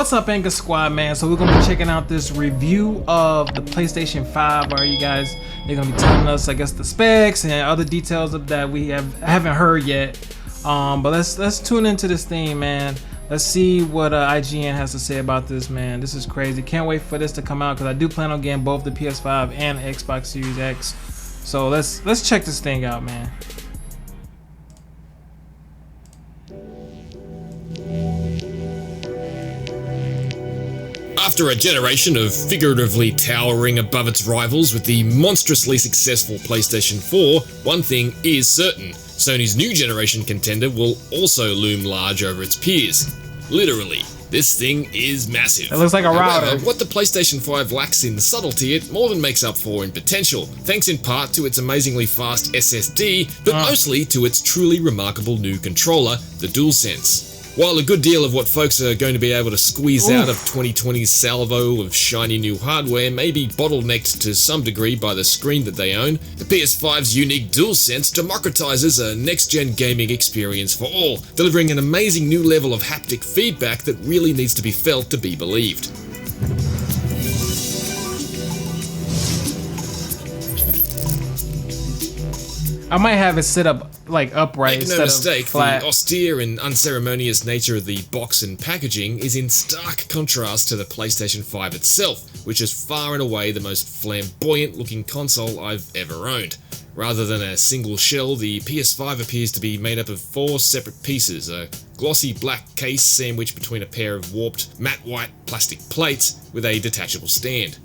What's up, Anchor Squad, man? So we're gonna be checking out this review of the PlayStation 5. Are you guys? They're gonna be telling us, I guess, the specs and other details of that we haven't heard yet. But let's tune into this thing, man. Let's see what IGN has to say about this, man. This is crazy. Can't wait for this to come out because I do plan on getting both the PS5 and Xbox Series X. So let's check this thing out, man. After a generation of figuratively towering above its rivals with the monstrously successful PlayStation 4, one thing is certain: Sony's new generation contender will also loom large over its peers. Literally, this thing is massive. It looks like a router. However, what the PlayStation 5 lacks in subtlety, it more than makes up for in potential, thanks in part to its amazingly fast SSD, but mostly to its truly remarkable new controller, the DualSense. While a good deal of what folks are going to be able to squeeze out of 2020's salvo of shiny new hardware may be bottlenecked to some degree by the screen that they own, the PS5's unique DualSense democratizes a next-gen gaming experience for all, delivering an amazing new level of haptic feedback that really needs to be felt to be believed. I might have it set up like upright Make instead no mistake, of flat. the austere and unceremonious nature of the box and packaging is in stark contrast to the PlayStation 5 itself, which is far and away the most flamboyant looking console I've ever owned. Rather than a single shell, the PS5 appears to be made up of 4 separate pieces, a glossy black case sandwiched between a pair of warped matte white plastic plates with a detachable stand.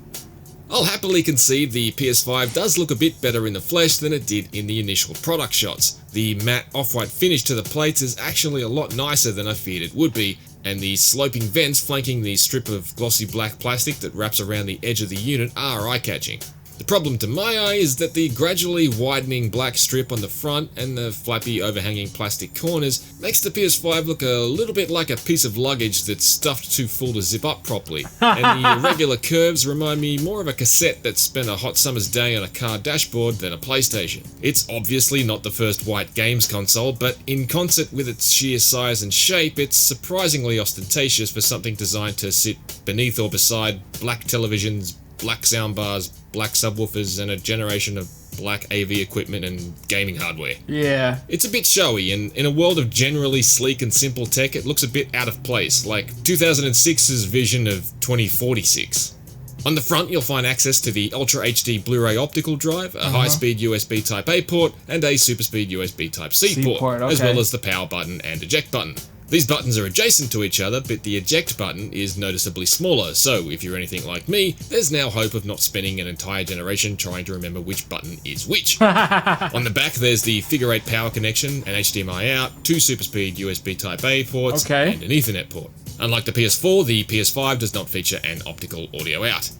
I'll happily concede the PS5 does look a bit better in the flesh than it did in the initial product shots. The matte off-white finish to the plates is actually a lot nicer than I feared it would be, and the sloping vents flanking the strip of glossy black plastic that wraps around the edge of the unit are eye-catching. The problem to my eye is that the gradually widening black strip on the front and the flappy overhanging plastic corners makes the PS5 look a little bit like a piece of luggage that's stuffed too full to zip up properly, and the irregular curves remind me more of a cassette that spent a hot summer's day on a car dashboard than a PlayStation. It's obviously not the first white games console, but in concert with its sheer size and shape, it's surprisingly ostentatious for something designed to sit beneath or beside black televisions, black soundbars, black subwoofers, and a generation of black AV equipment and gaming hardware. Yeah. It's a bit showy, and in a world of generally sleek and simple tech, it looks a bit out of place, like 2006's vision of 2046. On the front, you'll find access to the Ultra HD Blu-ray optical drive, a high-speed USB Type-A port, and a super-speed USB Type-C port, as well as the power button and eject button. These buttons are adjacent to each other, but the eject button is noticeably smaller, so if you're anything like me, there's now hope of not spending an entire generation trying to remember which button is which. On the back, there's the figure 8 power connection, an HDMI out, 2 super-speed USB Type-A ports, and an Ethernet port. Unlike the PS4, the PS5 does not feature an optical audio out.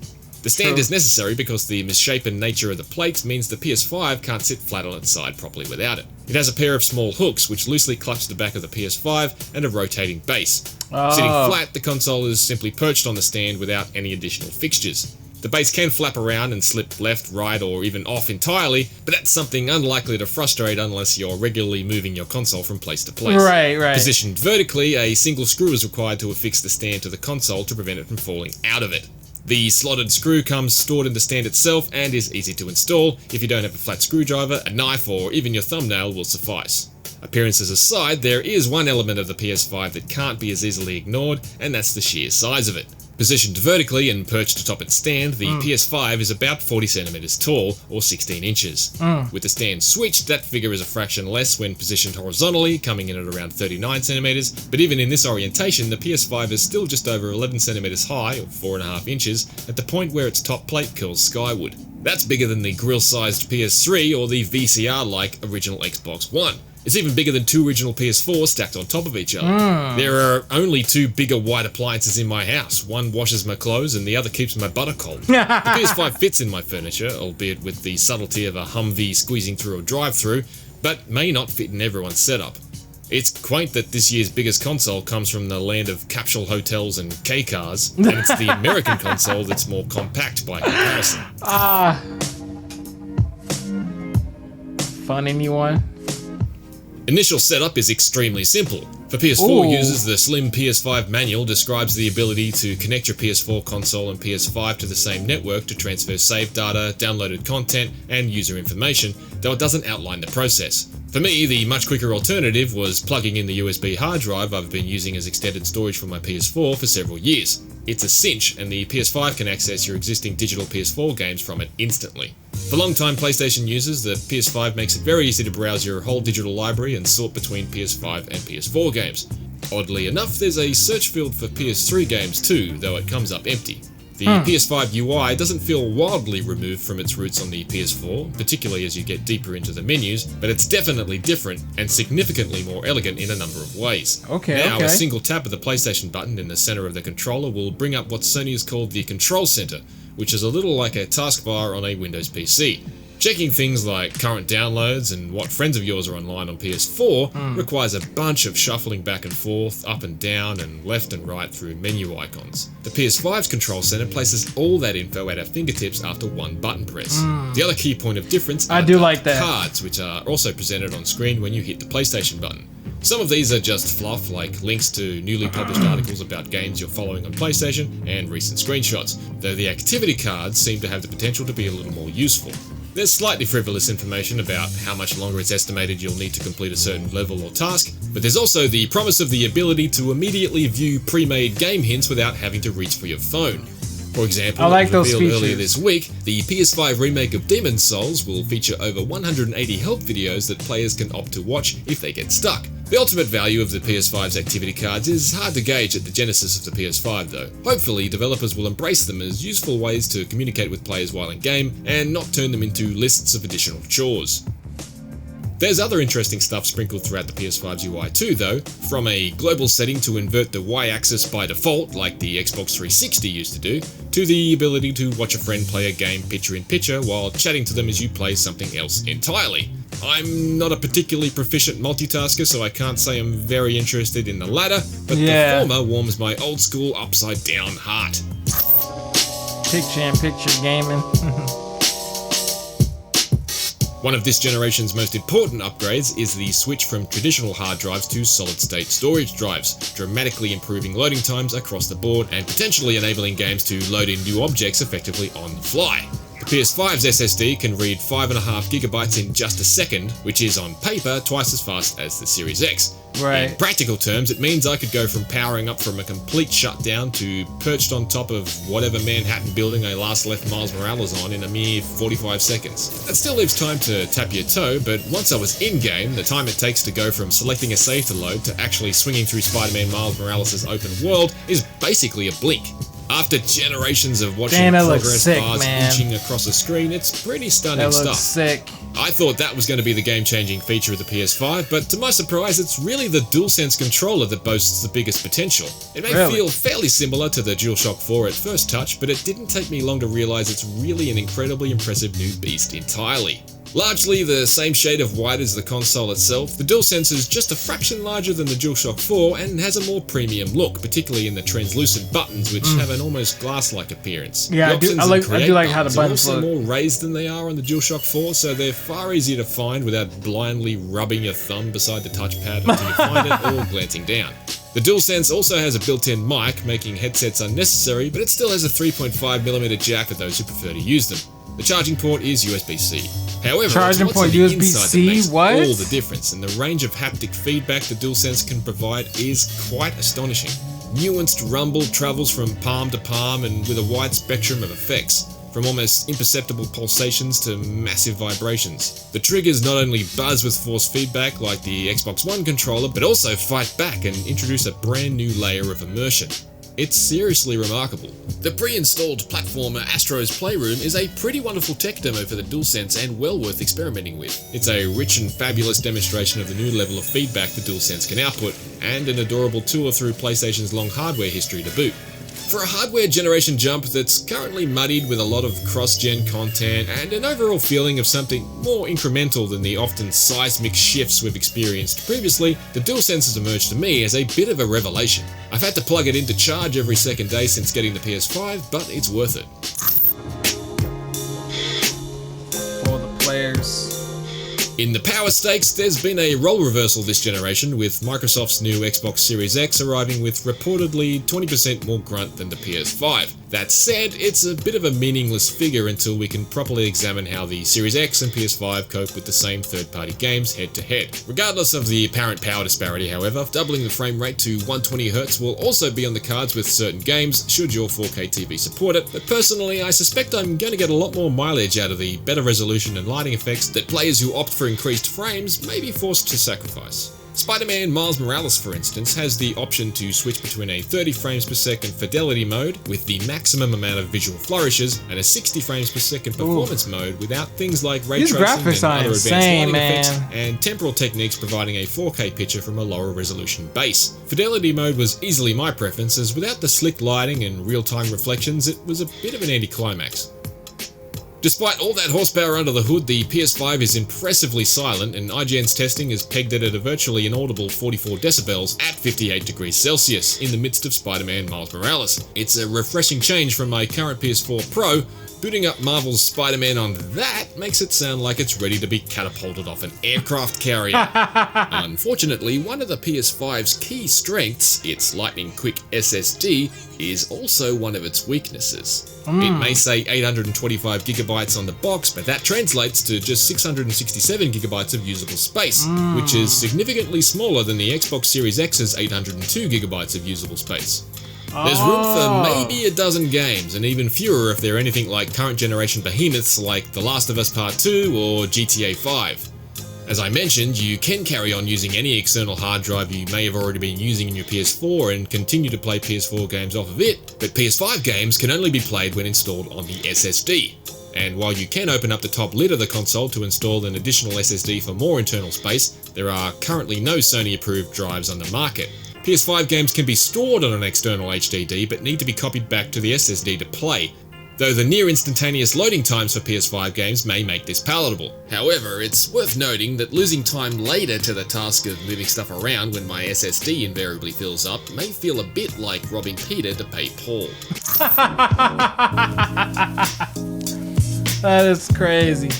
The stand is necessary because the misshapen nature of the plates means the PS5 can't sit flat on its side properly without it. It has a pair of small hooks which loosely clutch the back of the PS5 and a rotating base. Sitting flat, the console is simply perched on the stand without any additional fixtures. The base can flap around and slip left, right, or even off entirely, but that's something unlikely to frustrate unless you're regularly moving your console from place to place. Right. Positioned vertically, a single screw is required to affix the stand to the console to prevent it from falling out of it. The slotted screw comes stored in the stand itself and is easy to install. If you don't have a flat screwdriver, a knife, or even your thumbnail will suffice. Appearances aside, there is one element of the PS5 that can't be as easily ignored, and that's the sheer size of it. Positioned vertically and perched atop its stand, the PS5 is about 40 centimeters tall, or 16 inches. With the stand switched, that figure is a fraction less when positioned horizontally, coming in at around 39 centimeters, but even in this orientation, the PS5 is still just over 11 centimeters high, or 4.5 inches, at the point where its top plate curls skyward. That's bigger than the grill-sized PS3 or the VCR-like original Xbox One. It's even bigger than 2 original PS4s stacked on top of each other. There are only 2 bigger white appliances in my house. One washes my clothes and the other keeps my butter cold. The PS5 fits in my furniture, albeit with the subtlety of a Humvee squeezing through a drive-thru, but may not fit in everyone's setup. It's quaint that this year's biggest console comes from the land of capsule hotels and K-cars, and it's the American console that's more compact by comparison. Fun, anyone? Initial setup is extremely simple. For PS4 Ooh. users, the slim PS5 manual describes the ability to connect your PS4 console and PS5 to the same network to transfer saved data, downloaded content, and user information, though it doesn't outline the process. For me, the much quicker alternative was plugging in the USB hard drive I've been using as extended storage for my PS4 for several years. It's a cinch, and the PS5 can access your existing digital PS4 games from it instantly. For long-time PlayStation users, the PS5 makes it very easy to browse your whole digital library and sort between PS5 and PS4 games. Oddly enough, there's a search field for PS3 games too, though it comes up empty. The PS5 UI doesn't feel wildly removed from its roots on the PS4, particularly as you get deeper into the menus, but it's definitely different and significantly more elegant in a number of ways. Now, a single tap of the PlayStation button in the center of the controller will bring up what Sony has called the Control Center, which is a little like a taskbar on a Windows PC. Checking things like current downloads and what friends of yours are online on PS4 requires a bunch of shuffling back and forth, up and down, and left and right through menu icons. The PS5's Control Center places all that info at our fingertips after one button press. The other key point of difference are cards, which are also presented on screen when you hit the PlayStation button. Some of these are just fluff, like links to newly published articles about games you're following on PlayStation and recent screenshots, though the activity cards seem to have the potential to be a little more useful. There's slightly frivolous information about how much longer it's estimated you'll need to complete a certain level or task, but there's also the promise of the ability to immediately view pre-made game hints without having to reach for your phone. For example, as revealed earlier this week, the PS5 remake of Demon's Souls will feature over 180 help videos that players can opt to watch if they get stuck. The ultimate value of the PS5's activity cards is hard to gauge at the genesis of the PS5 though. Hopefully, developers will embrace them as useful ways to communicate with players while in game and not turn them into lists of additional chores. There's other interesting stuff sprinkled throughout the PS5's UI too though, from a global setting to invert the Y-axis by default like the Xbox 360 used to do, to the ability to watch a friend play a game picture-in-picture while chatting to them as you play something else entirely. I'm not a particularly proficient multitasker, so I can't say I'm very interested in the latter, but the former warms my old-school upside-down heart. Picture-in-picture gaming. One of this generation's most important upgrades is the switch from traditional hard drives to solid-state storage drives, dramatically improving loading times across the board and potentially enabling games to load in new objects effectively on the fly. The PS5's SSD can read 5.5 gigabytes in just a second, which is on paper twice as fast as the Series X. In practical terms, it means I could go from powering up from a complete shutdown to perched on top of whatever Manhattan building I last left Miles Morales on in a mere 45 seconds. That still leaves time to tap your toe, but once I was in-game, the time it takes to go from selecting a save to load to actually swinging through Spider-Man Miles Morales' open world is basically a blink. After generations of watching progress bars inching across a screen, it's pretty stunning stuff. I thought that was going to be the game-changing feature of the PS5, but to my surprise, it's really the DualSense controller that boasts the biggest potential. It may feel fairly similar to the DualShock 4 at first touch, but it didn't take me long to realize it's really an incredibly impressive new beast entirely. Largely the same shade of white as the console itself, the DualSense is just a fraction larger than the DualShock 4 and has a more premium look, particularly in the translucent buttons, which have an almost glass-like appearance. Yeah, I do like how the buttons are also more raised than they are on the DualShock 4, so they're far easier to find without blindly rubbing your thumb beside the touchpad until you find it or glancing down. The DualSense also has a built-in mic, making headsets unnecessary, but it still has a 3.5mm jack for those who prefer to use them. The charging port is USB-C. However, it's what's on the inside that makes all the difference, and the range of haptic feedback the DualSense can provide is quite astonishing. Nuanced rumble travels from palm to palm and with a wide spectrum of effects, from almost imperceptible pulsations to massive vibrations. The triggers not only buzz with force feedback like the Xbox One controller, but also fight back and introduce a brand new layer of immersion. It's seriously remarkable. The pre-installed platformer Astro's Playroom is a pretty wonderful tech demo for the DualSense and well worth experimenting with. It's a rich and fabulous demonstration of the new level of feedback the DualSense can output, and an adorable tour through PlayStation's long hardware history to boot. For a hardware generation jump that's currently muddied with a lot of cross-gen content and an overall feeling of something more incremental than the often seismic shifts we've experienced previously, the DualSense has emerged to me as a bit of a revelation. I've had to plug it in to charge every second day since getting the PS5, but it's worth it. For the players. In In the power stakes, there's been a role reversal this generation, with Microsoft's new Xbox Series X arriving with reportedly 20% more grunt than the PS5. That said, it's a bit of a meaningless figure until we can properly examine how the Series X and PS5 cope with the same third-party games head-to-head. Regardless of the apparent power disparity, however, doubling the frame rate to 120Hz will also be on the cards with certain games, should your 4K TV support it, but personally I suspect I'm going to get a lot more mileage out of the better resolution and lighting effects that players who opt for increased frames may be forced to sacrifice. Spider-Man Miles Morales, for instance, has the option to switch between a 30 frames per second fidelity mode with the maximum amount of visual flourishes and a 60 frames per second performance mode without things like ray tracing and other advanced lighting effects, and temporal techniques providing a 4K picture from a lower resolution base. Fidelity mode was easily my preference, as without the slick lighting and real-time reflections, it was a bit of an anticlimax. Despite all that horsepower under the hood, the PS5 is impressively silent, and IGN's testing has pegged it at a virtually inaudible 44 decibels at 58 degrees Celsius in the midst of Spider-Man Miles Morales. It's a refreshing change from my current PS4 Pro. Booting up Marvel's Spider-Man on that makes it sound like it's ready to be catapulted off an aircraft carrier. Unfortunately, one of the PS5's key strengths, its lightning-quick SSD, is also one of its weaknesses. It may say 825GB on the box, but that translates to just 667GB of usable space, which is significantly smaller than the Xbox Series X's 802GB of usable space. There's room for maybe a dozen games, and even fewer if they're anything like current generation behemoths like The Last of Us Part 2 or GTA 5. As I mentioned, you can carry on using any external hard drive you may have already been using in your PS4 and continue to play PS4 games off of it, but PS5 games can only be played when installed on the SSD. And while you can open up the top lid of the console to install an additional SSD for more internal space, there are currently no Sony-approved drives on the market. PS5 games can be stored on an external HDD but need to be copied back to the SSD to play, though the near instantaneous loading times for PS5 games may make this palatable. However, it's worth noting that losing time later to the task of moving stuff around when my SSD invariably fills up may feel a bit like robbing Peter to pay Paul. That is crazy.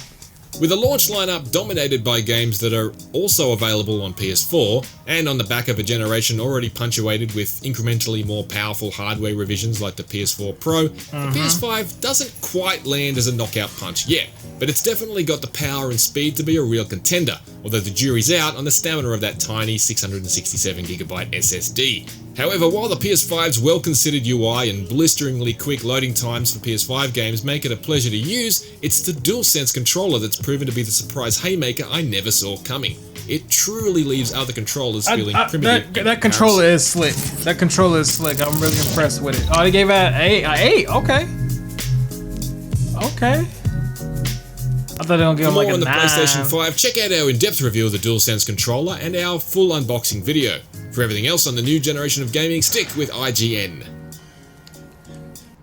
With a launch lineup dominated by games that are also available on PS4, and on the back of a generation already punctuated with incrementally more powerful hardware revisions like the PS4 Pro, the PS5 doesn't quite land as a knockout punch yet, but it's definitely got the power and speed to be a real contender, although the jury's out on the stamina of that tiny 667GB SSD. However, while the PS5's well-considered UI and blisteringly quick loading times for PS5 games make it a pleasure to use, it's the DualSense controller that's proven to be the surprise haymaker I never saw coming. It truly leaves other controllers feeling primitive. That controller is slick. That controller is slick. I'm really impressed with it. Oh, they gave it an 8. An 8? Okay. Okay. I thought they were gonna give him like a 9. For more on the PlayStation 5, check out our in-depth review of the DualSense controller and our full unboxing video. For everything else on the new generation of gaming, stick with IGN.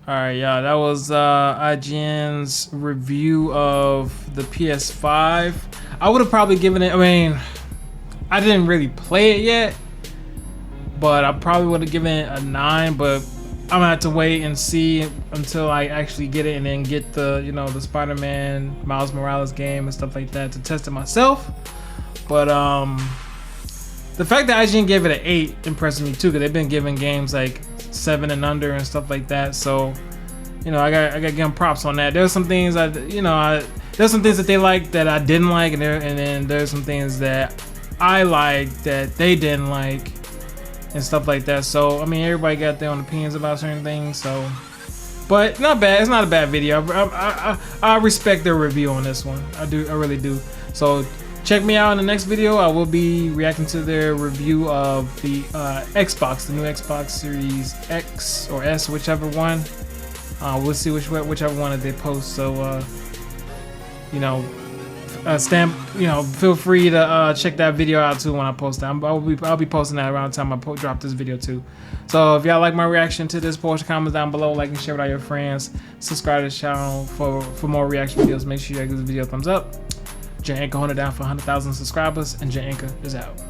Alright, yeah, that was IGN's review of the PS5. I would have probably given it, I mean, I didn't really play it yet, but I probably would have given it a 9, but I'm gonna have to wait and see until I actually get it and then get the, you know, the Spider-Man Miles Morales game and stuff like that to test it myself. But the fact that IGN gave it an 8 impresses me too, because they've been giving games like 7 and under and stuff like that. So, you know, I got to give them props on that. There's some things there's some things that they like that I didn't like, and then there's some things that I liked that they didn't like and stuff like that. So, I mean, everybody got their own opinions about certain things. So, but not bad. It's not a bad video. I respect their review on this one. I really do. So, check me out in the next video. I will be reacting to their review of the Xbox, the new Xbox Series X or S, whichever one. We'll see whichever one that they post. So, you know, feel free to check that video out too when I post that. I'll be posting that around the time I drop this video too. So if y'all like my reaction to this, post your comments down below, like and share with all your friends. Subscribe to the channel for more reaction videos. Make sure you give this video a thumbs up. J Anchor holding it down for 100,000 subscribers, and J Anchor is out.